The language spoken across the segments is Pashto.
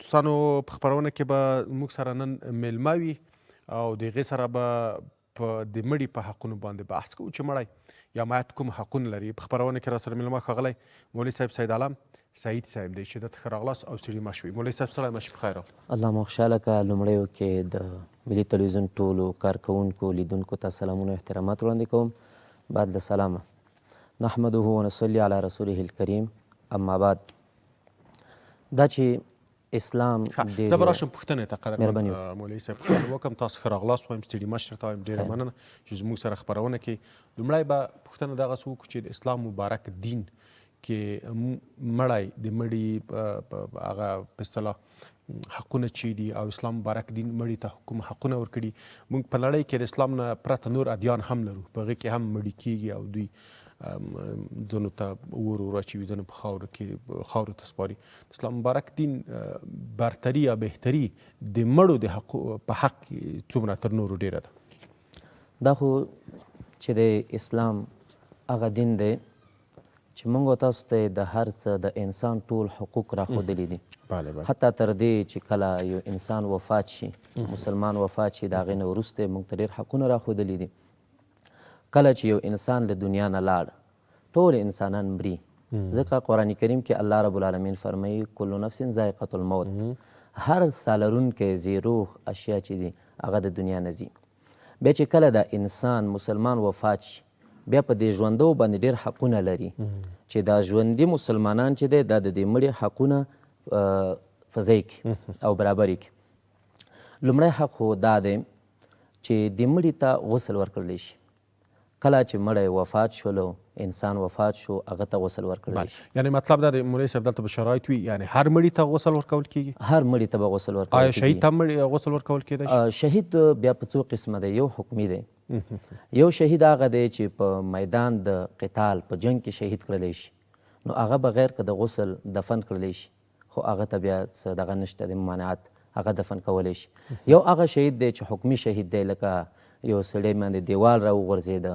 دوستانو په خپرونه کې به موږ سره نن میلمه وي او د هغې سره به په د مړي په حقونو باندې بحث کوو چې مړی یا مایعات کوم حقونه لري. په خپرونه کې را سره میلمه ښاغلی مولوي صاحب سید عالم سعید صاحب دی چې دلته ښه راغلاست او ستړي مه شوئ. مولوي صاحب سړی مه شي په خیر. الله مو خوشحاله کړه. لومړیو کې د ملي تلویزیون ټولو کارکوونکو لیدونکو ته سلامونه او احترامات وړاندې کوم. بعد له سلامه نحمده ونصلي علی رسوله الکریم. اما بعد دا چې اسلام ډېر زه به راشم پوښتنې ته قدرمن مولوي صاحب پوښتنه وکړم. تاسو ښه راغلاست وایم، ستړي مه شئ، درته وایم ډېره مننه چې زموږ سره خپرونه کې. لومړی به پوښتنه دغسې وکړو چې د اسلام مبارک دین کې مړی د مړي هغه په اصطلاح حقونه چې دي او اسلام مبارک دین مړي ته کوم حقونه ورکړي. موږ په نړۍ کې د اسلام نه پرته نور ادیان هم لرو، په هغې کې هم مړي کېږي او دوی ځینو ته اور اچوي، ځینو په خاورو ته سپاري. اسلام مبارک دین برتري یا بهتري د مړو د حقو په حق کې څومره تر نورو ډېره ده؟ دا خو چې د اسلام هغه دین دی چې موږ تاسو ته د هر څه د انسان ټول حقوق راښودلي دي. حتی تر دې چې کله یو انسان وفات شي، مسلمان وفات شي، د هغې نه وروسته موږ ته ډېر حقونه راښودلي دي. کله چې یو انسان له دنیا نه لاړ، ټول انسانان مري. ځکه قرآن کریم کې الله رب العالمین فرمایي کل نفس ذائقة الموت، هر ساه لرونکی زیروغ اشیا چې دي هغه د دنیا نه ځي. بیا چې کله دا انسان مسلمان وفات شي، بیا په دې ژوندو باندې ډېر حقونه لري چې دا ژوندي مسلمانان چې دی دا د دې مړي حقونه فضی کړي او برابري کړي. لومړی حق خو دا دی چې د مړي ته غسل ورکړلی شي. کله چې مړی وفات شولو، انسان وفات شو، هغه ته غسل ورکړلی شي. یعنی مطلب دا دی مولوي صاحب دلته به شرایط وي، یعنی هر مړي ته غسل ورکول کېږي؟ هر مړي ته به غسل ورکول کېږي. آیا شهید ته غسل ورکول کېدی شي؟ شهید بیا په څو قسمه دی. یو حکمي دی. یو شهید هغه دی چې په میدان د قتال په جنګ کې شهید کړلی شي، نو هغه بغیر که د غسل دفن کړلی شي، خو هغه ته بیا څه دغه نشته د ممانعت، هغه دفن کولی شي. یو هغه شهید دی چې حکمي شهید دی، لکه یو سړی باندې دیوال را وغورځېده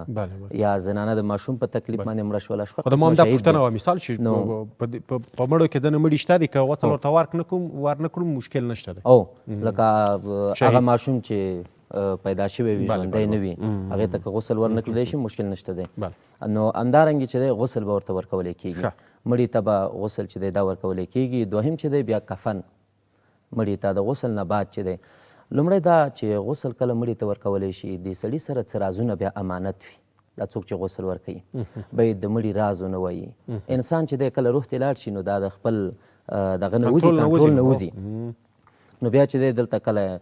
یا زنانه د ماشوم په تکلیف باندې مړه شوله. خو د ما همدا پوښتنه وه، مثال چې په مړو کې ځینې مړي شته دي که غسل ورته ورنه کړو مشکل نشته دی؟ او لکه هغه ماشوم چې پیدا شوی وي، ژوندی نه وي، هغې ته که غسل ورنه کړلی شي مشکل نشته دی. نو همدارنګې چې دی غسل به ورته ورکولی کېږي. مړي ته به غسل چې دی دا ورکولی کېږي. دوهم چې دی بیا کفن مړي ته د غسل نه بعد چې دی، لومړی دا چې غسل کله مړي ته ورکولی شي، د سړي سره څه رازونه بیا امانت وي. دا څوک چې غسل ورکوي باید د مړي راز ونه وایي. انسان چې دی کله روح ته لاړ شي نو دا د خپل دغه نه وځي، کنټرول نه وځي. نو بیا چې دی دلته کله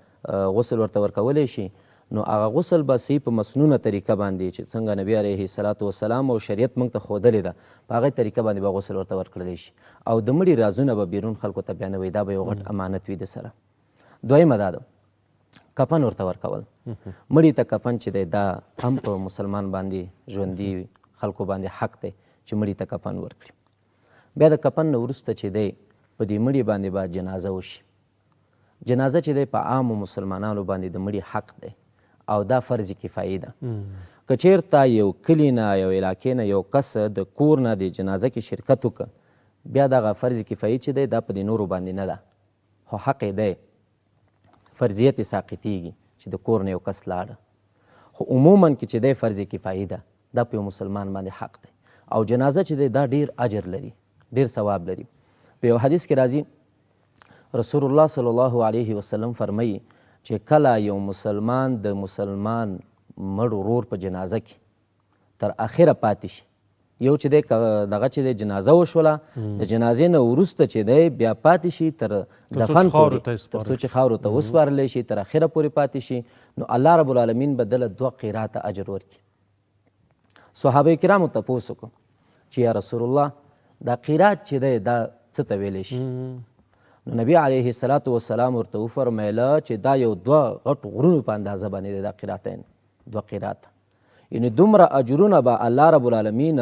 غسل ورته ورکولی شي، نو هغه غسل به صحیح په مسنونه طریقه باندې چې څنګه نبي علیه الصلاة والسلام او شریعت موږ ته ښودلې ده، په هغې طریقه باندې به غسل ورته ورکړلی شي او د مړي رازونه به بیرون خلکو ته بیانوي. دا به یو غټ امانت وي د سره. دویمه دا ده کفن ورته ورکول. مړي ته کفن چې دی دا هم په مسلمان باندې ژوندي خلکو باندې حق دی چې مړي ته کفن ورکړي. بیا د کفن نه وروسته چې دی په دې مړي باندې به جنازه وشي. جنازه چې دی په عامو مسلمانانو باندې د مړي حق دی او دا فرض کفایي ده. که چېرته یو کلي نه یو علاقې نه یو کس د کور نه د جنازه کې شرکت وکړه، بیا دغه فرض کفایي چې دی دا په دې نورو باندې نه ده، خو حق یې دی، فرضیت یې ساقطېږي چې د کور نه یو کس لاړه. خو عموما کې چې دی فرض کفایي ده، دا په یو مسلمان باندې حق دی. او جنازه چې دی دا ډېر اجر لري، ډېر ثواب لري. په یو حدیث کې راځي رسول الله صلی الله علیه وسلم فرمایي چې کله یو مسلمان د مسلمان مړ ورور په جنازه کې تر اخره پاتې شي، یو چې دی دغه چې دی جنازه وشوله، د جنازې نه وروسته چې دی بیا پاتې شي تر دفن پورې، تر څو چې خاورو ته وسپارلی شي، تر اخره پورې پاتې شي، نو الله رب العالمین به دله 2 قیراته اجر ورکړي. صحابه کرامو تپوس وکړو چې یا رسول الله دا قیرات چې دی دا څه ته ویلی شي؟ نو نبی علیه الصلاة والسلام ورته وفرمیله چې دا یو 2 غټ غرونو په اندازه باندې دی دا قیراتین، 2 قیراته. یعنی دومره اجرونه به الله رب العالمین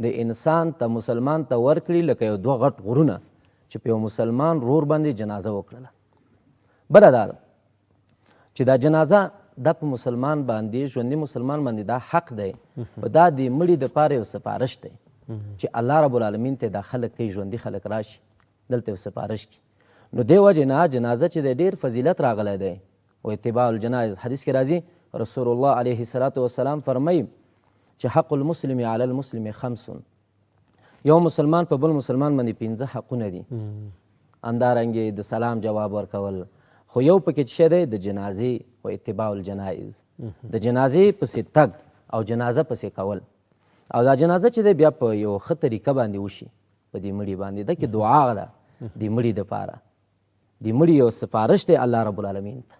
د انسان ته مسلمان ته ورکړي لکه یو 2 غټ غرونه چې په یو مسلمان رور باندې جنازه وکړله. بله دا ده چې دا جنازه دا په مسلمان باندې، ژوندي مسلمان باندې دا حق دی، په دا د مړي دپاره یو سفارش دی چې الله رب العالمین ته دا خلک کوي، ژوندي خلک راشي دلته یو سفارش کړي. نو دې وجې نه جنازه چې دی ډېر فضیلت راغلی دی و اتباع الجنایز حدیث کې راځي رسول الله علیه الصلاة والسلام فرمایي چې حق المسلم علی المسلم 5 یو مسلمان په بل مسلمان باندې 5 حقونه دي همدارنګې د سلام جواب ورکول خو یو پکې چې شی دی د جنازې و اتباع الجنایز د جنازې پسې تګ او جنازه پسې کول او دا جنازه چې دی بیا په یو ښه طریقه باندې وشي په دې مړي باندې ده کې دعا ده د مړي دپاره د مړي یو سپارش دی الله رب العالمین ته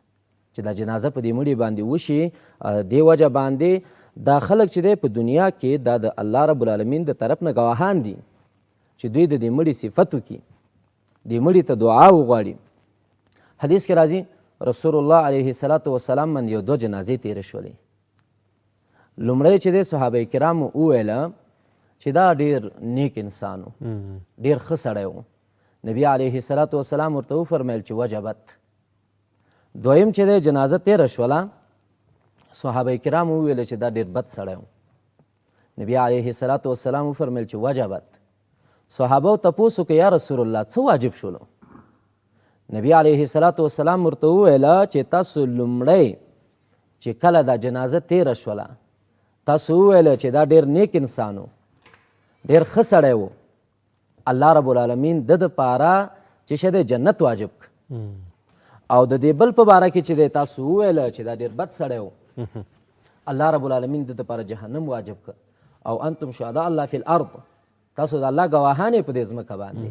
چې دا جنازه په دې مړي باندې وشي دې وجه باندې دا خلک چې دی په دنیا کې دا د الله رب العالمین د طرف نه ګواهان دي چې دوی د دې مړي صفت وکړي دې مړي ته دعا وغواړي حدیث کې راځي رسول الله علیه الصلاة والسلام باندې یو 2 جنازې تېرې شولې لومړی چې دی صحابه کرامو وویله چې دا ډېر نیک انسان و ډېر ښه سړی و نبی علیه الصلاة والسلام ورته وفرمیل چې وجبت دویم چې دی جنازه تېره شوله صحابه کرامو وویله چې دا ډېر بد سړی و نبی علیه الصلاة والسلام وفرمیل چې وجبت صحابو تپوس وکړه یا رسول الله څه واجب شولو نبی علیه الصلاة والسلام ورته وویله چې تاسو لومړی چې کله دا جنازه تېره شوله تاسو وویله چې دا ډېر نیک انسان و ډېر ښه سړی و الله رب العالمین د دپاره چې شه دی جنت واجب او د دې بل په باره کې چې دی تاسو وویله چې دا ډېر بد سړی و الله رب العالمین د دپاره جهنم واجب که او انتم شهداء الله فی الارض تاسو د الله ګواهان یې په دې ځمکه باندې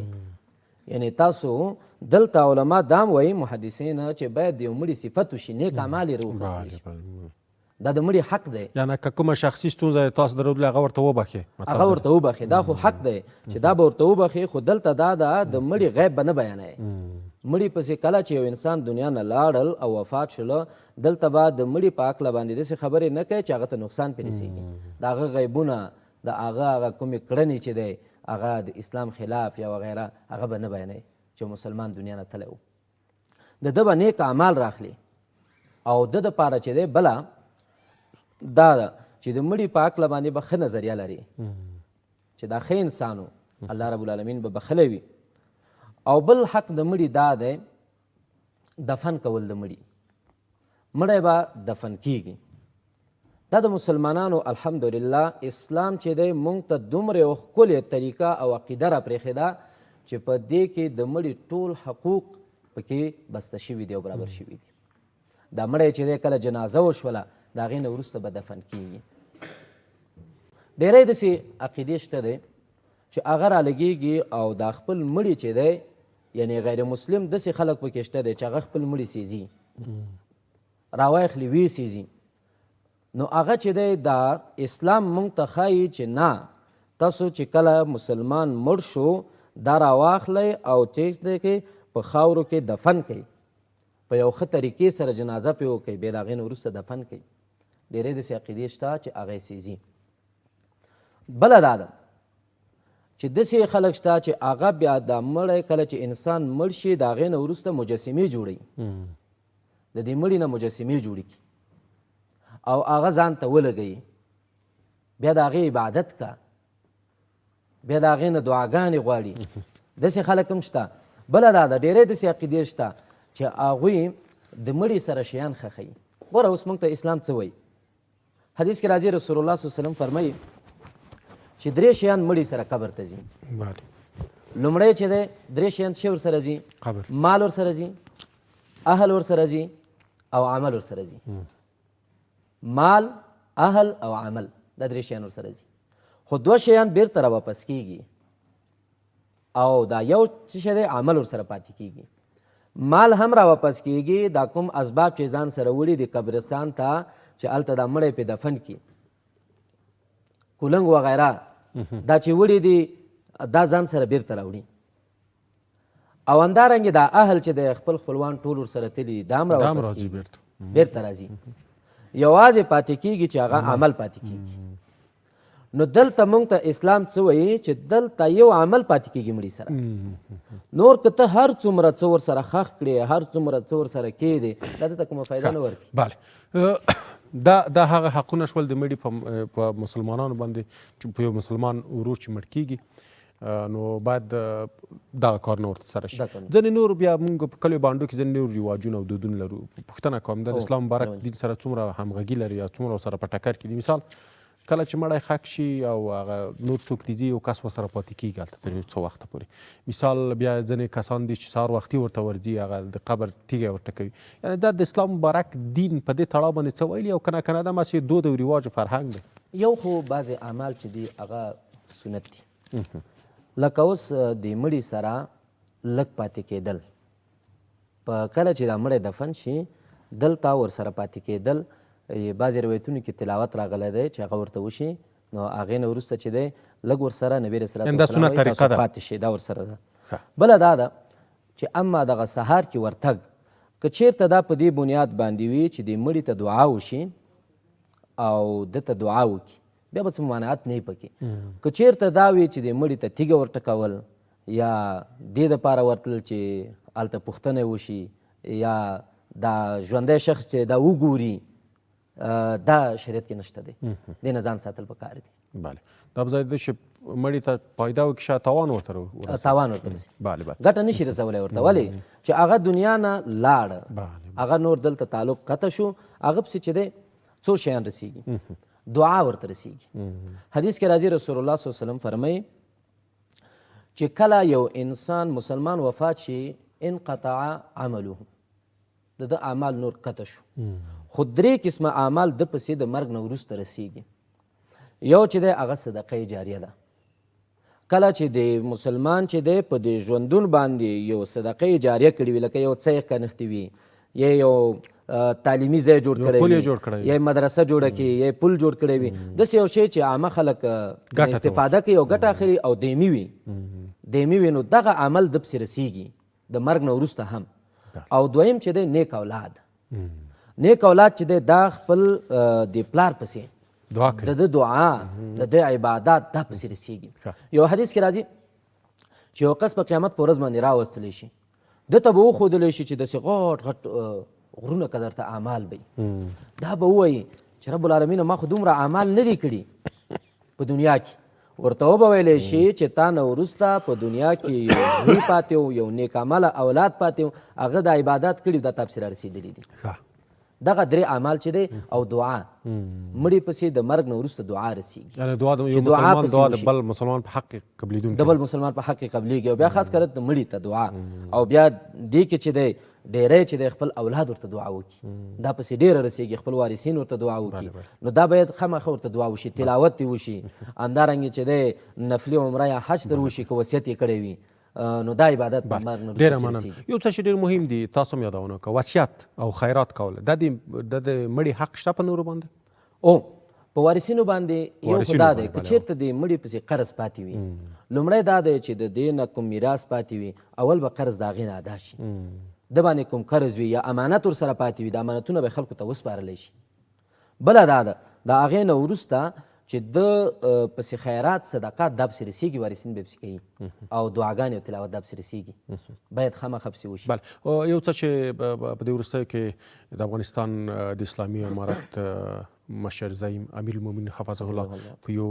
یعنی تاسو دلته علما دام وایي محدثین چې باید د یو مړي صفت وشي نیک اعمال یې راوښودل شي دا د مړي حق دی یعنې که کومه شخصي ستونزه تاسو درلودله هغه ورته وبخې هغه ورته وبخې دا خو حق دی چې دا به ورته وبخې خو دلته دا ده د مړي غیب به نه بیانوي مړي پسې کله چې یو انسان دنیا نه لاړل او وفات شله دلته به د مړي په هکله باندې داسې خبرې نه کوي چې هغه ته نقصان پرې رسېږي د هغه غیبونه د هغه کومې کړنې چې دی هغه د اسلام خلاف یا وغیره هغه به نه بیانوي چې مسلمان دنیا نه تللی و د ده به نیک اعمال راخلي او د دپاره چې دی بله دا ده چې د مړي په هکله باندې به ښه نظریه لري چې دا ښه انسان و الله رب العالمین به بخلی وي او بل حق د مړي دا دی دفن کول د مړي مړی به دفن کیږي دا د مسلمانانو الحمدلله اسلام چې دی موږ ته دومره یو ښکلې طریقه او عقیده راپرېښې ده چې په دې کې د مړي ټول حقوق پکې بسته شوي دي او برابر شوي دي دا مړی چې دی کله جنازه وشوله د هغې نه وروسته به دفن کیږي ډېری داسې عقیدې شته دی چې هغه رالګېږي او دا خپل مړي چې دی یعنی غیر مسلم داسې خلک پکې شته دی چې هغه خپل مړي سیزي راواخلي ویې سیزي نو هغه چې دی دا اسلام موږ ته ښایي چې نه تاسو چې کله مسلمان مړ شو دا راواخلی او چې دی کې په خاورو کې دفن کوي په یو ښه طریقې سره جنازه پرې وکوي بیا د هغې نه وروسته دفن کوي ډېری داسې عقیدې شته چې هغه یې سیزي بله دا ده چې داسې خلک شته چې هغه بیا دا مړی کله چې انسان مړ شي د هغې نه وروسته مجسمې جوړوي د دې مړي نه مجسمې جوړې کړي او هغه ځان ته ولګوي بیا د هغې عبادت کا بیا د هغې نه دعاګانې غواړي داسې خلک هم شته بله دا ده ډېری داسې عقیدې شته چې هغوی د مړي سره شیان ښخوي ګوره اوس موږ ته اسلام څه وایي حدیث کې راځي رسول الله صلی الله علیه وسلم فرمایي چې 3 شیان مړي سره قبر ته ځي لومړی چې دی 3 شیان چې ورسره ځي مال ورسره ځي اهل ورسره ځي او عمل ورسره ځي مال اهل او عمل دا 3 شیان ورسره ځي خو 2 شیان بیرته راواپس کیږي او دا یو څه دی عمل ورسره پاتې کیږي مال هم راواپس کیږي دا کوم اسباب چې ځان سره وړي د قبرستان ته چې هلته دا مړی پې دفن کړي کولنګ وغیره دا چې وړي دي دا ځان سره بیرته راوړي او همدارنګې دا اهل چې د خپل خپلوان ټول ورسره تلي دا هم راواپس کیږي بیرته راځي یوازې پاتې کیږي چې هغه عمل پاتې کیږي نو دلته موږ ته اسلام څه وایي چې دلته یو عمل پاتې کیږي مړي سره نور که ته هر څومره څه ورسره ښخ کړې هر څومره څه ورسره کېدې دا دته کومه فایده نه ورکړي بله دا هغه حقونه شول د مړي په مسلمانانو باندې چې په یو مسلمان ورور چې مړ کیږي نو باید دغه کارونه ورته سره شي. ځینې نور بیا موږ په کلیو بانډو کې ځینې نور رواجونه او دودونه لرو. پوښتنه کوم دا د اسلام مبارک دین سره څومره همغږي لري یا څومره ورسره په ټکر کې دي؟ مثال کله چې مړی ښخ شي او هغه نور څوک دي ځي یو کس ورسره پاتې کېږي هلته تر یو څه وخته پورې. مثال بیا ځینې کسان دي چې سهار وختي ورته ورځي هغه د قبر تیږه ورته کوي. یعنې دا د اسلام مبارک دین په دې تړاو باندې څه ویلي او که نه دا مسې دود او رواج او فرهنګ دی؟ یو خو بعضې اعمال چې دي هغه سنت دي، لکه اوس د مړي سره لږ پاتې کېدل. په کله چې دا مړی دفن شي دلته ورسره پاتې کېدل، بعضې روایتونو کې تلاوت راغلی دی چې هغه ورته وشي، نو هغې نه وروسته چې دی لږ ورسره نبي علیه السلام وایي تاسو پاتې شئ، دا ورسره ده. بله دا ده چې اما دغه سهار کې ورتګ که چېرته دا په دې بنیاد باندې وي چې د مړي ته دعا وشي او ده ته دعا وکړي بیا به څه ممانعت نه وي پکې. که چېرته دا وي چې د مړي ته تیږه ورټکول یا دې دپاره ورتلل چې هلته پوښتنه وشي یا دا ژوندی شخص چې دا وګوري، دا شریعت کې نشته دی، دې نه ځان ساتل پکار دي. بله، دا به ځای دی چې مړي ته فایده وکړي، شاید تاوان ورته ورسي. تاوان ورته رسي، بله بله، ګټه نشي رسولی ورته. ولې چې هغه دنیا نه لاړه، هغه نور دلته تعلق قطع شو، هغه پسې چې دی څو شیان رسیږي، دعا ورته رسیږي. حدیث کې راځي رسول الله صلی الله علیه وسلم فرمایي چې کله یو انسان مسلمان وفات شي انقطع عمله، د ده اعمال نور قطع شو. خو درې قسمه اعمال د پسې د مرګ نه وروسته رسیږي. یو چې دی هغه صدقه جاریه ده. کله چې د مسلمان چې دی په د ژوندون باندې یو صدقه جاریه کړې وي، لکه یو څیق کنښتې وي، یا یو تعلیمي ځای جوړ کړی وي، یا مدرسه جوړه کړي، یا پل جوړ کړی وي، داسې یو شی چې عامه خلک استفاده کوي او ګټه اخلي او دایمي وي، نو دغه عمل د پسې رسیږي د مرګ نه وروسته هم. او دویم چې دی نیک اولاد. نیک اولاد چې دی دا خپل د پلار پسې د ده دعا د ده عبادات دا پسې رسیږي. یو حدیث کې راځي چې یو کس په قیامت په ورځ باندې راوستلی شي، ده ته به وښودلی شي چې داسې غټ غټ غرونه که درته اعمال به دا به ووایي چې رب العالمین ما خو دومره اعمال نه دي کړي په دنیا کې. ورته وبه ویلی شي چې تا نه وروسته په دنیا کې یو زوی پاتې و، یو نیک عمله اولاد پاتې و، هغه د عبادات کړي دا تا پسې رارسېدلي دي. دغه درې اعمال چې دی او دعا، مړي پسې د مرګ نه وروسته دعا رسیږي. یعنې دعا د یو مسلمان دعا د بل مسلمان په حق کې قبلېدونکې، د بل مسلمان په حق کې قبلېږي. او بیا خاص کر د مړي ته دعا، او بیا دې کې چې دی ډېری چې دی خپل اولاد ورته دعا وکړي، دا پسې ډېره رسیږي، خپل وارثین ورته دعا وکړي. نو دا باید خامخا ورته دعا وشي، تلاوت یې وشي، همدارنګې چې دی نفلي عمره یا حج تر وشي که وصیت یې کړی وي، نو دا عبادت په مرګ نه وروسته رسیږي. یو څه چې ډېر مهم دي تاسو هم یادونه وکړه، وصیت او خیرات کول، دا د مړي حق شته په نورو باندې؟ او په وارثینو باندې یو خو دا دی که چېرته د مړي پسې قرض پاتې وي، لومړی دا دی چې د دې نه کوم میراث پاتې وي اول به قرض د هغې نه ادا شي. د باندې کوم قرض وي یا امانت ورسره پاتې وي، د امانتونه به خلکو ته وسپارلی شي. بله دا ده د هغې نه وروسته چې د پسې خیرات صدقات دا پسې رسیږي، وارثین به پسې کوي، او دعاګانې او تلاوت دا پسې رسیږي، باید خامخا پسې وشي. بله، یو څه چې په دې وروستیو کې د افغانستان د اسلامي امارت مشر زعیم امیر المؤمنین حفظه الله په یو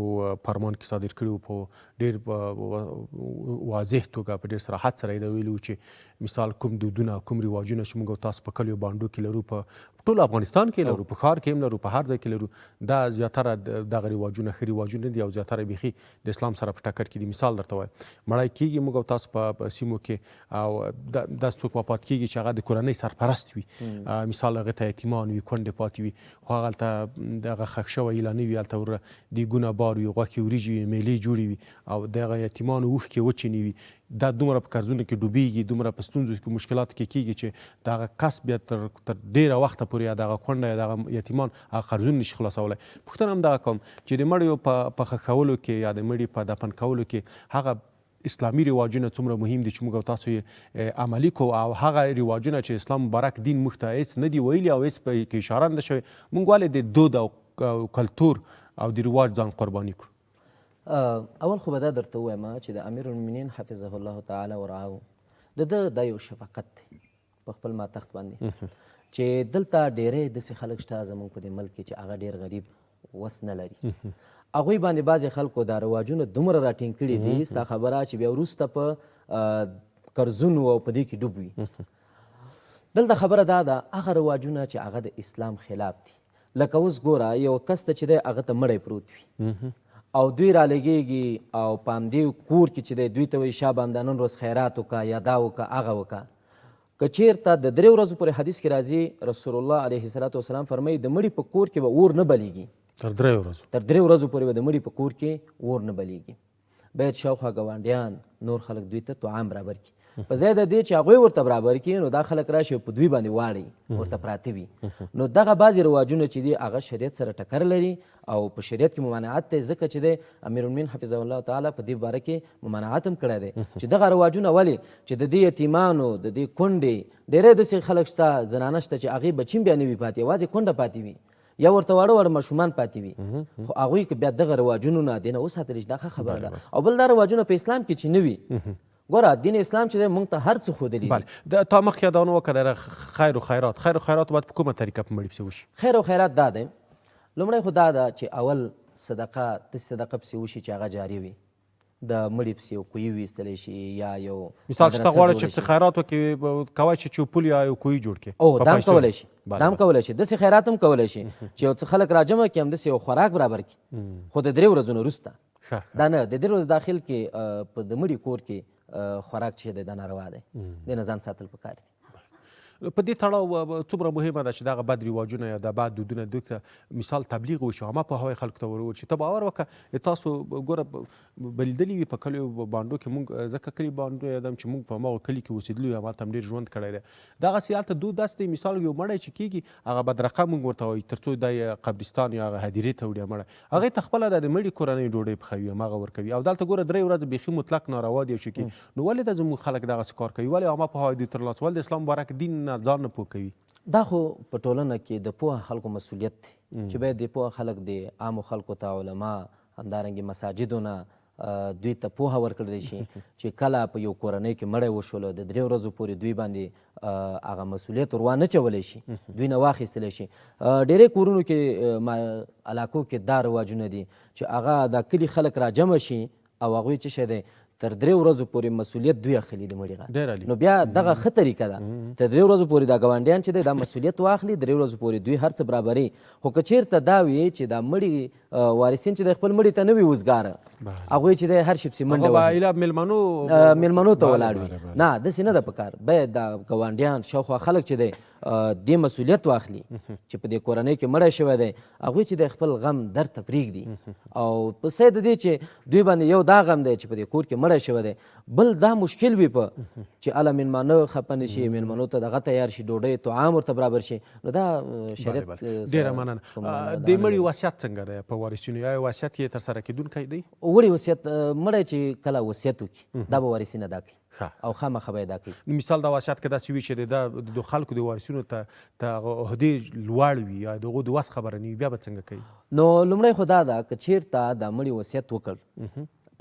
فرمان کې صادر کړي و، په ډېر واضح توګه په ډېر صراحت سره یې دا ویلي و چې مثال کوم دودونه کوم رواجونه چې موږ تاسو په کلیو بانډو کې لرو، په ټول افغانستان کې لرو، په ښار کې هم لرو، په هر ځای کې لرو، دا زیاتره دغه رواجونه ښه رواجونه دي او زیاتره بیخي د اسلام سره په ټکر کې دي. مثال درته وایم، مړی کېږي موږ او تاسو په سیمو کې، او داسې څوک وفات کېږي چې هغه د کورنۍ سرپرست وي، مثال هغې ته یتیمان وي، کونډې پاتې وي، خو هغه هلته دغه ښخ شوی لا نه وي، هلته ور دیګونه بار وي، غوښې وریجې وي، میلې جوړې وي، او دغه یتیمانو اوښکې وچې نه وي. دا دومره په قرضونو کې ډوبېږي، دومره په ستونزو کې مشکلاتو کې کېږي چې دغه کس بیا تر ډېره وخته پورې یا دغه کونډه یا دغه یتیمان هغه قرضونه نشي خلاصولی. پوښتنه هم دغه کوم چې د مړیو په ښخولو کې یا د مړي په دفن کولو کې هغه اسلامي رواجونه څومره مهم دي چې موږ تاسو یې عملي کوو، او هغه رواجونه چې اسلام مبارک دین موږ ته هېڅ نه دي ویلي او هېڅ په کې اشاره نه ده شوې، موږ ولې د دود او کلتور او د رواج ځان قرباني کړو؟ اول خو به دا درته ووایم چې د امیر المؤمنین حفظه الله تعالی ورعاه د ده دا یو شفقت دی په خپل ماتحت باندې چې دلته ډېری داسې خلک شته زموږ په دې ملک کې چې هغه ډېر غریب وس نه لري هغوی باندې بعضې خلکو دا رواجونه دومره راټینګ کړي دي ستا خبره چې بیا وروسته په قرضونو او په دې کې ډوب وي دلته خبره دا ده هغه رواجونه چې هغه د اسلام خلاف دي لکه اوس ګوره یو کس ته چې دی هغه ته مړی پروت وي او دوی رالګېږي او په همدې کور کې چې دی دوی ته وایي شابه همدا نن ورځ خیرات وکړه یا دا وکړه هغه وکړه که چېرته د 3 ورځو پورې حدیث کې راځي رسول الله علیه الصلاة والسلام فرمایي د مړي په کور کې به اور نه بلیږي تر 3 ورځو تر 3 ورځو پورې به د مړي په کور کې اور نه بلیږي باید شاوخوا ګاونډیان نور خلک دوی ته طعام برابر کړي په ځای د دې چې هغوی ورته برابر کړي نو دا خلک راشي په دوی باندې واړوي ورته پراته وي نو دغه بعضې رواجونه چې دي هغه شریعت سره ټکر لري او په شریعت کې ممانعت دی ځکه چې دی امیرالمؤمنین حفظه الله تعالی په دې باره کې ممانعت هم کړی دی چې دغه رواجونه ولې چې د دې یتیمانو د دې کونډې ډېری داسې خلک شته زنانه شته چې هغې بچي بیا نه وي پاتې یوازې کونډه پاتې وي یا ورته واړه واړه ماشومان پاتې وي خو هغوی که بیا دغه رواجونو نه دې نه وساتلی شي دا ښه خبره ده او بل دا رواجونه په اسلام کې چې نه وي ګوره دین اسلام چې دی موږ ته هر څه ښودلي دي تا مخکې یادونه وکړه خیر و خیرات باید په کومه طریقه په مړي پسې وشي خیر و خیرات دا دی لومړی خو دا ده چې اول صدقه داسې صدقه پسې وشي چې هغه جاري وي د مړي پسې یو کوهي ویستلی شي یا یو مثال چې ته غواړې چې پسې خیرات وکړې کوای شي چې پول یا یو کوهي جوړ کړې او دا هم کولی شي دا هم کولی شي داسې خیرات هم کولی شي چې یو څه خلک راجمع کړي همداسې یو خوراک برابر کړي خو د 3 ورځو نه وروسته دا نه د 3 ورځو داخل کې په د مړي کور کې خوراک چې دی دا ناروا دی دې نه ځان ساتل پکار دي په دې تړاو څومره مهمه ده چې دغه بد رواجونه یا د بد دودونه دوی ته مثال تبلیغ وشي عامه پوهاوی خلکو ته ور وشي ته باور وکړه تاسو ګوره به لیدلي وي په کلیو بانډو کې موږ ځکه کلي بانډو یادم چې موږ په هماغه کلي کې اوسېدلي یو همالته هم ډېر ژوند کړی دی دغسې هلته دود داسې دی مثال یو مړی چې کېږي هغه بدرقه موږ ورته وایي تر څو دی قبرستان یا هغه هدیرې ته وړي مړی هغې ته خپله د مړي کورنۍ ډوډۍ پخوي هماغه ورکوي او دلته ګوره 3 ورځې بیخي مطلق ناروا دي یو شي کې نو ولې دا زموږ خلک دغسې کار کوي ولې عامه پوهاوی دوی ترلاسه ولې د اسلام مبارک دین نه ځان نه پوه کوي دا خو په ټولنه کې د پوهه خلکو مسؤلیت دی چې باید د پوهه خلک د عامو خلکو ته علما همدارنګې مساجدو نه دوی ته پوهه ورکړلی شي چې کله په یو کورنۍ کې مړی وشولو د 3 ورځو پورې دوی باندې هغه مسؤلیت ور وانه چولی شي دوی نه واخیستلی شي ډېری کورونو کې علاقو کې دا رواجونه دي چې هغه دا کلي خلک راجمع شي او هغوی څه شی دی تر 3 ورځو پورې مسؤلیت دوی اخلي د مړي نو بیا دغه ښه طریقه ده تر 3 ورځو پورې دا ګاونډیان چې دی دا مسؤلیت واخلي 3 ورځو پورې دوی هر څه برابري خو که چېرته دا وي چې دا مړي وارثین چې د خپل مړي ته نه وي وزګاره هغوی چې دی هر شي پسې منډه وهي میلمنو ته ولاړ وي نه داسې نه ده پکار باید دا ګاونډیان شاوخوا خلک چې دی دې مسؤلیت واخلي چې په دې کورنۍ کې مړی شوی دی هغوی چې د خپل غم درد ته پرېږدي او په ځای د دې چې دوی باندې یو دا غم دی چې په دې کور کې مړی شوی دی بل دا مشکل وي په چې هله میلمانه خفه نه شي میلمنو ته دغه تیار شي ډوډۍ طعام ورته برابر شي نو دا شریعت ډېره مننه د مړي وصیت څنګه دی په وارثینو یا وصیت یې ترسره کیدونکی دی وړي وصیت مړی چې کله وصیت وکړي دا به وارثین ادا کوي او خامخا به ادا کوي مثال د وصیت کې داسې وي چې د خلکو د وارثینو ته هغه عهدې لوړ وي یا د هغو د وس خبره نه وي بیا به څنګه کوي نو لومړی خو دا ده که چېرته دا مړي وصیت وکړ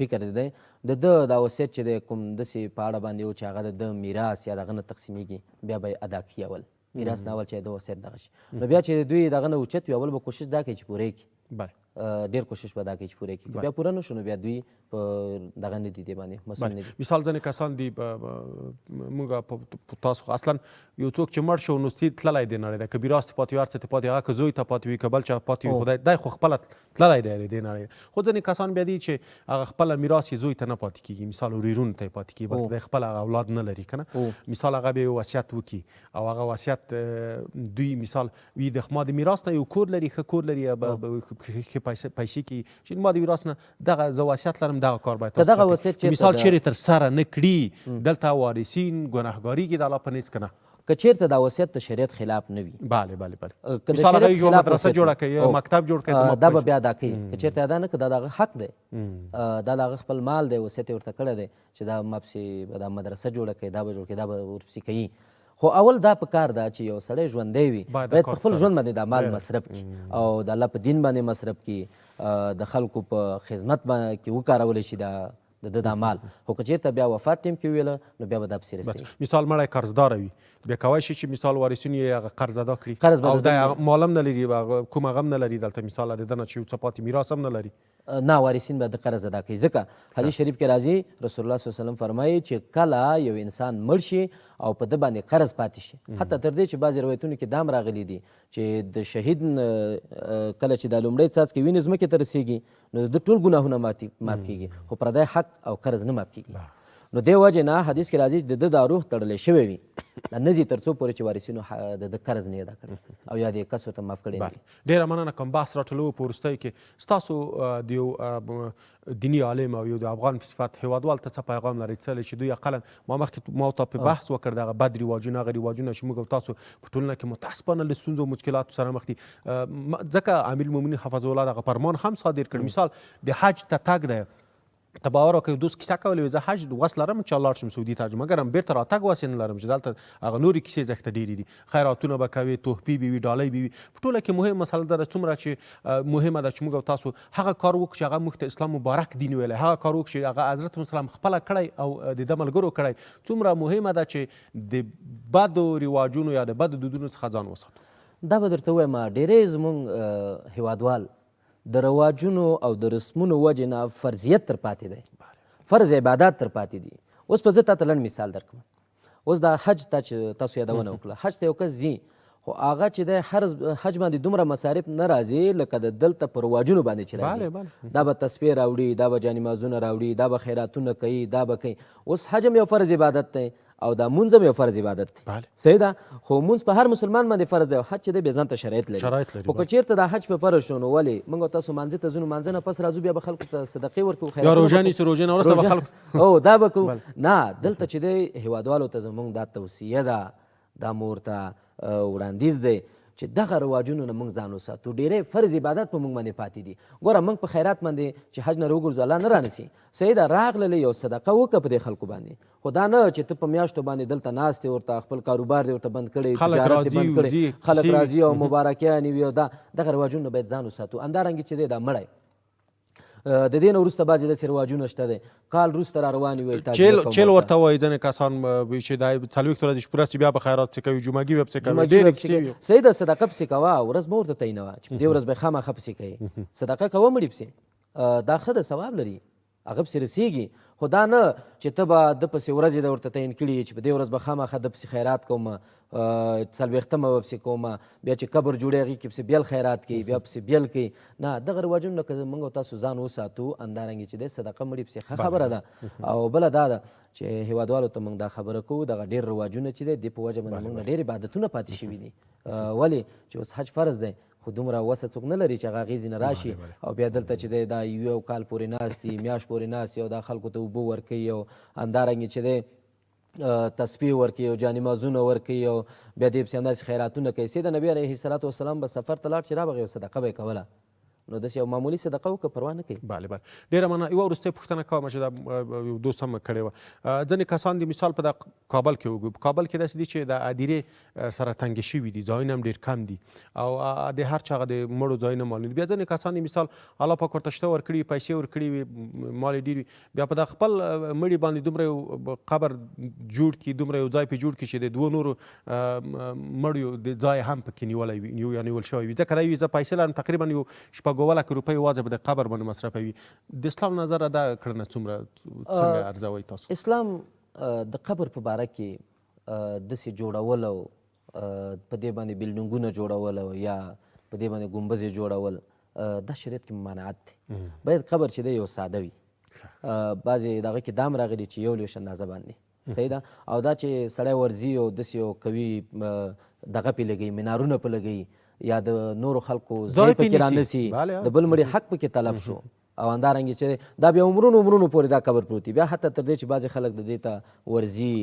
فکر دی د ده دا وصیت چې دی کوم داسې په اړه باندې و چې هغه د میراث یا دغه نه تقسیمیږي بیا به یې ادا کړي اول میراث نه اول چې د وصیت دغه شي نو بیا چې دوی دغه نه اوچت وي اول به کوشش دا کوي چې پوره کړي ډېر کوشش به دا کوي چې پوره کړي بیا پوره نه شو نو بیا دوی په دغه نه دي دې باندې مسؤل نه دي مثال ځینې کسان دي موږ تاسو اصلا یو څوک چې مړ شو نو تللی دی نړۍ نه که میراث ته پاتې وي هر څه ته پاتې هغه که زوی ته پاتې وي که بل چا پاتې وي خدای دی خو خپله تللی دی د دې نړۍ خو ځینې کسان بیا دي چې هغه خپله میراث یې زوی ته نه پاتې کېږي مثال ورېرونو ته یې پاتې کېږي بلکې دی خپل هغه اولاد نه لري که نه مثال هغه بیا یو وصیت وکړي او هغه وصیت دوی مثال وي ما د میراث نه یو کور لري ښه کور لري ښې پیسې کېږي چې ما د میراث نه دغه زه وصیت لرم دغه کار باید دغه وصیت مثال چیرې تر سره نه کړي دلته وارثین ګناهګارېږي د الله په نس که نه که چېرته دا وصیت د شریعت خلاف نه وي بله مثال هغه یو مدرسه جوړه کوي یو مکتب جوړ کوي دا به بیا ادا کوي که چېرته ادا نه کړي دا د هغه حق دی دا د هغه خپل مال دی وصیت یې ورته کړی دی چې دا ما پسې دا مدرسه جوړه کوي دا به جوړ کړي دا به ورپسې کوي خو اول دا پکار ده چې یو سړی ژوندی وي باید په خپل ژوند باندې دا مال مصرف کړي او د الله په دین باندې مصرف کړي د خلکو په خدمت کې وکارولی شي دا د ده دا مال. خو که چېرته بیا وفات ټیم کې ویله نو بیا به دا پسې رسېږي. مثال مړی قرضداره وي بیا کولی شي چې مثال وارثین یې هغه قرض ادا کړي قرض به او د ده دا مال هم نه لري کوم هغه هم نه لري دلته مثال د ده نه چې یو څه پاتې میراث هم نه لري. نه وارثین به د قرض ادا کوي ځکه حدیث شریف کې راځي رسول الله صلی الله علیه وسلم فرمایي چې کله یو انسان مړ شي او په ده باندې قرض پاتې شي حتی تر دې چې بعضې روایتونو کې دام راغلي دي چې د شهید کله چې دا لومړی څاڅکې وینې ځمکې ته رسېږي نو د ټول ګناهونه معاف کېږي خو پردی حق او قرض نه معاف کېږي. نو دې وجې نه حدیث کې راځي چې د ده دا روح تړلی شوی وي دا نه ځي تر څو پورې چې وارثینو د ده قرض نه ادا کړي او یا د کس ورته معاف کړی نه وي. ډېره مننه کوم بحث راټولوو په وروستیو کې ستاسو د یو دیني عالم او یو د افغان په صفت هیوادوال ته څه پیغام لرئ څه چې دوی اقلا ما مخکې ما ورته په بحث وکړ دغه بد رواجونه هغه رواجونه چې موږ او تاسو په ټولنه کې متاسفانه له ستونزو مشکلاتو سره مخ دي ځکه امیر المؤمنین حفظه الله دغه فرمان هم صادر کړ مثال د حج ته تګ دی ته باور وکړئ دوست کیسه کولی زه حج وس لرم چې لاړ شم سعودي ته مګر هم بېرته راتګ وس یې نه لرم چې دلته هغه نورې کیسې زښته ډېرې دي خیراتونه به کوې تحفې به وي ډالۍ به وي په ټوله کې مهم مسله ده څومره چې مهمه ده چې موږ او تاسو هغه کار وکړو چې هغه موږ ته اسلام مبارک دین ویلی هغه کار وکړو چې هغه حضرت مسلم خپله کړی او د ده ملګرو کړی څومره مهمه ده چې د بدو رواجونو یا د بدو دودونو څخه ځان وساتو. دا به درته ووایم ډېری زموږ هیوادوال د رواجونو او د رسمونو وجې نه فرضیت تر پاتې دی فرض عبادات تر پاتې دي. اوس په زه تا ته لنډ مثال درکړم اوس دا حج ته چې تاسو یادونه وکړه حج ته یو کس ځي خو هغه چې دی حج باندې دومره مصارف نه راځي لکه د دلته په رواجونو باندې چې راځي دا به تسبیح راوړي دا به جانمازونه راوړي دا به خیراتونه کوي دا به کوي. اوس حج هم یو فرض عبادت دی او دا مونځ هم یو فرض عبادت دی صحیح ده خو مونځ په هر مسلمان باندې فرض دی او حج چې دی بیا ځان ته شرایط لري خو که چېرته دا حج په فرض شو نو ولې موږ او تاسو مانځه ته ځو نو مانځه نه پس راځو بیا به خلکو ته صدقې ورکوو یا روژه نیسو روژې نه وروسته به خلکو او دا به کوو نه دلته چې دی هیوادوالو ته زموږ دا توصیه ده دا مو ورته وړاندیز دی چې دغه رواجونو نه موږ ځان وساتو. ډېری فرض عبادت په موږ باندې پاتې دي. ګوره موږ په خیرات باندې چې حج نه راوګرځو الله نه رانیسي صحیح ده راغللی یو صدقه وکړه په دې خلکو باندې خو دا نه چې ته په میاشتو باندې دلته ناست ورته خپل کاروبار دې ورته بند کړی تجارت دې بند کړی خلک راځي او مبارکیانې وي او دغه رواجونه باید ځان وساتو. همدارنګې چې دی دا مړی د دې نه وروسته بعضې داسې رواجونه شته دی کال وروسته را روانې وي چیل ورته وایي ځینې کسان چې دا 40 ورځې چې پوره شي بیا به خیرات پسې کوي جمعګي به پسې کوي ډېرې کیسې وي. صحیح ده صدقه پسې کوه ورځ به ورته تعینوه چې په دې ورځ به یې خامخا پسې کوي صدقه کوه مړي پسې دا ښه ده ثواب لري هغه پسې رسېږي خو دا نه چې ته به ده پسې ورځې د ورته تعین کړي چې په دې ورځ به خامخا ده پسې خیرات کوم 40 به پسې کوم بیا چې قبر جوړي هغې کې پسې بیل خیرات کوي بیا پسې بیل کوي نه دغه رواجونه نه که موږ او تاسو ځان وساتو همدارنګې چې دی صدقه مړي پسې ښه خبره ده او بله دا ده چې هیوادوالو ته موږ دا خبره کوو دغه ډېر رواجونه چې دی دې په وجه باندې موږ نه ډېر عبادتونه پاتې شوي دي ولې چې اوس حج فرض دی خو دومره وسه څوک نه لري چې هغه اغېزې نه راشي او بیا دلته چې دی دا یو کال پورې ناست دي میاشت پورې ناست او دا خلکو ته اوبه ورکوي او همدارنګې چې دی تسبیح ورکوي او جانمازونه ورکوي او بیا دې پسې همداسې خیراتونه کوي سید نبي علیه الصلاة والسلام به سفر ته لاړ چې را به یو صدقه به یې کوله نو داسې یو معمولي صدقه وکړه پروا نه کوي. بله بله ډېره مننه. یوه وروستۍ پوښتنه کوم چې دا یو دوست هم کړې وه ځینې کسان د مثال په کابل کې وګورو په کابل کې داسې دي چې د هدیرې سره تنګې شوي دي ځایونه هم ډېر کم دي او د هر چا د مړو ځایونه معلوم دي بیا ځینې کسان د مثال الله پاک ورته شته ورکړي پیسې ورکړي وي مال یې ډېر وي بیا په د خپل مړي باندې دومره یو قبر جوړ کړي دومره یو ځای پې جوړ کړي چې د دوو نورو مړیو د ځای هم پکې نیولی وي یا نیول شوی وي ځکه دا وي زه پیسې لرم تقریبا یو 2 لکه روپۍ یوازې به د قبر باندې مصرفوي. د اسلام نظره دا کړنه څنګه ارزوئ تاسو؟ اسلام د قبر په باره کې داسې جوړول او په دې باندې بلډینګونه جوړول او یا په دې باندې ګمبزې جوړول دا شریعت کې ممانعت دی. باید قبر چې دی یو ساده وي بعضې دغه کې دام راغلي چې یو لوش اندازه باندې صحیح ده او دا چې سړی ورځي او داسې یو کوي دغه پې لګوي منارونه په لګوي یا د نورو خلکو ځای پکې رانیسي د بل مړي حق پکې طلب شو او همدارنګې چې دا بیا عمرونو پورې دا قبر پروت دی بیا حتی تر دې چې بعضې خلک د دې ته ورځي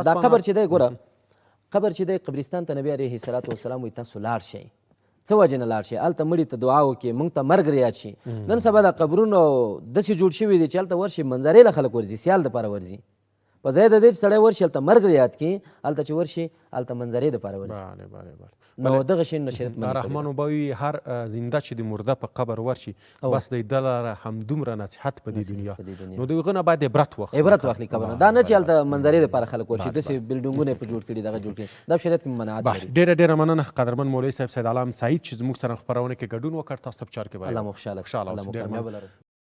دا قبر چې دی ګوره قبر چې دی قبرستان ته نبي علیه الصلاة والسلام وایي تاسو لاړ شئ څه وجې نه لاړ شئ هلته مړي ته دعا وکړي موږ ته مرګ یاد شي. نن سبا دا قبرونه داسې جوړ شوي دي چې هلته ورشي منظرې له خلک ورځي سیال دپاره ورځي په ځای د دې چې سړی ورشي هلته مرګ یاد کړي هلته چې ورشي هلته منظرې دپاره ورځي نو دغه شی نه شریعت منع کړی رحمان به وي هر زنده چې د مرده په قبر ورشي بس د ده لپاره همدومره نصیحت په دې دنیا نو د هغه نه باید عبرت واخلي قبر نه دا نه چې هلته منظرې دپاره خلک ورشي داسې بلډینګونه یې په جوړ کړي دغه جوړ کړي دا شریعت کې منعت لري. ډېره مننه قدرمن مولوي صاحب سید عالم سعید چې زموږ سره خپرونه کې ګډون وکړ. تاسو په چار کې الله مو خوشحاله اوسئ.